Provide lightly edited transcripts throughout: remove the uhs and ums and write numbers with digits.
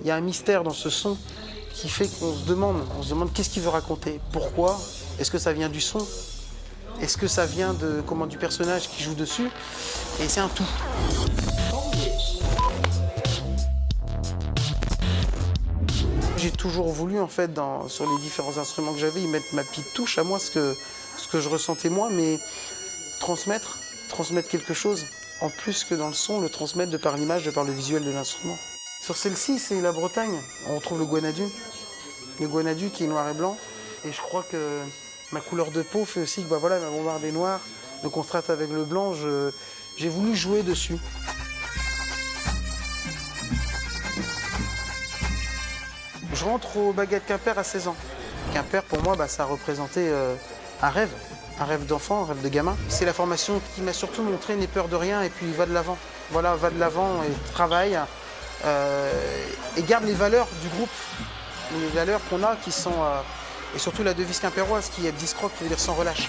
Il y a un mystère dans ce son qui fait qu'on se demande qu'est-ce qu'il veut raconter, pourquoi, est-ce que ça vient du son, est-ce que ça vient du personnage qui joue dessus, et c'est un tout. J'ai toujours voulu en fait sur les différents instruments que j'avais y mettre ma petite touche à moi, ce que je ressentais moi, mais transmettre quelque chose, en plus que dans le son, le transmettre de par l'image, de par le visuel de l'instrument. Sur celle-ci, c'est la Bretagne. On retrouve le Guanadu. Le Guanadu qui est noir et blanc. Et je crois que ma couleur de peau fait aussi que ma bombarde est noire. Le contraste avec le blanc, j'ai voulu jouer dessus. Je rentre au Baguette Quimper à 16 ans. Quimper, pour moi, ça représentait un rêve d'enfant, un rêve de gamin. C'est la formation qui m'a surtout montré n'aie peur de rien et puis va de l'avant. Voilà, va de l'avant et travaille. Et garde les valeurs du groupe, les valeurs qu'on a qui sont, et surtout la devise quimpéroise qui est Discroc, qui veut dire sans relâche.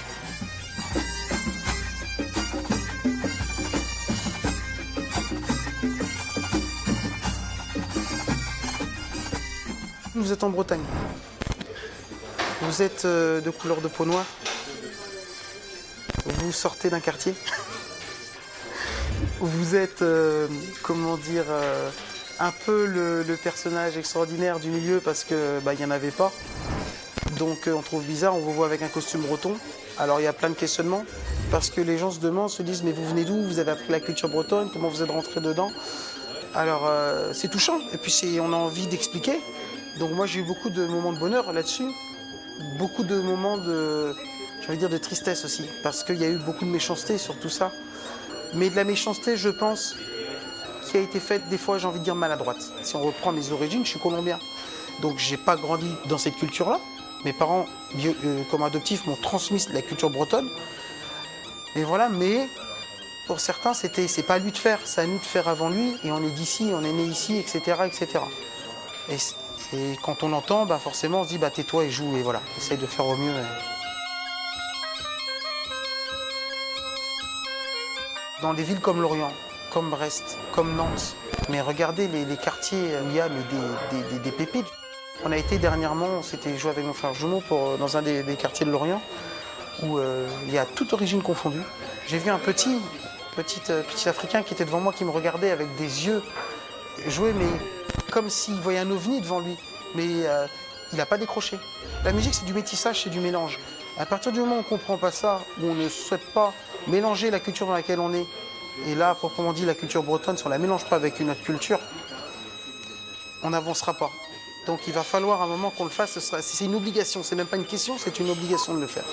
Vous êtes en Bretagne, vous êtes de couleur de peau noire, vous sortez d'un quartier, vous êtes, un peu le personnage extraordinaire du milieu parce que il n'y en avait pas. Donc on trouve bizarre, on vous voit avec un costume breton. Alors il y a plein de questionnements parce que les gens se disent mais vous venez d'où? Vous avez appris la culture bretonne? Comment vous êtes rentré dedans? Alors c'est touchant et puis on a envie d'expliquer. Donc moi j'ai eu beaucoup de moments de bonheur là-dessus, beaucoup de moments de tristesse aussi parce qu'il y a eu beaucoup de méchanceté sur tout ça. Mais de la méchanceté, je pense, qui a été faite des fois, j'ai envie de dire maladroite. Si on reprend mes origines, je suis colombien. Donc j'ai pas grandi dans cette culture-là. Mes parents, comme adoptifs, m'ont transmis la culture bretonne. Et voilà, mais pour certains, c'est pas à lui de faire, c'est à nous de faire avant lui. Et on est d'ici, on est né ici, etc., etc. Et quand on entend, forcément, on se dit, tais-toi et joue, et voilà, essaye de faire au mieux. Dans des villes comme Lorient, comme Brest, comme Nantes, mais regardez les quartiers où il y a des pépites. On a été dernièrement, on s'était joué avec mon frère jumeau dans un des quartiers de Lorient où il y a toute origine confondue. J'ai vu un petit Africain qui était devant moi, qui me regardait avec des yeux jouer, mais comme s'il voyait un ovni devant lui. Mais il n'a pas décroché. La musique, c'est du métissage, c'est du mélange. À partir du moment où on ne comprend pas ça, où on ne souhaite pas mélanger la culture dans laquelle on est, et là, proprement dit, la culture bretonne, si on ne la mélange pas avec une autre culture, on n'avancera pas. Donc il va falloir un moment qu'on le fasse, c'est une obligation, c'est même pas une question, c'est une obligation de le faire.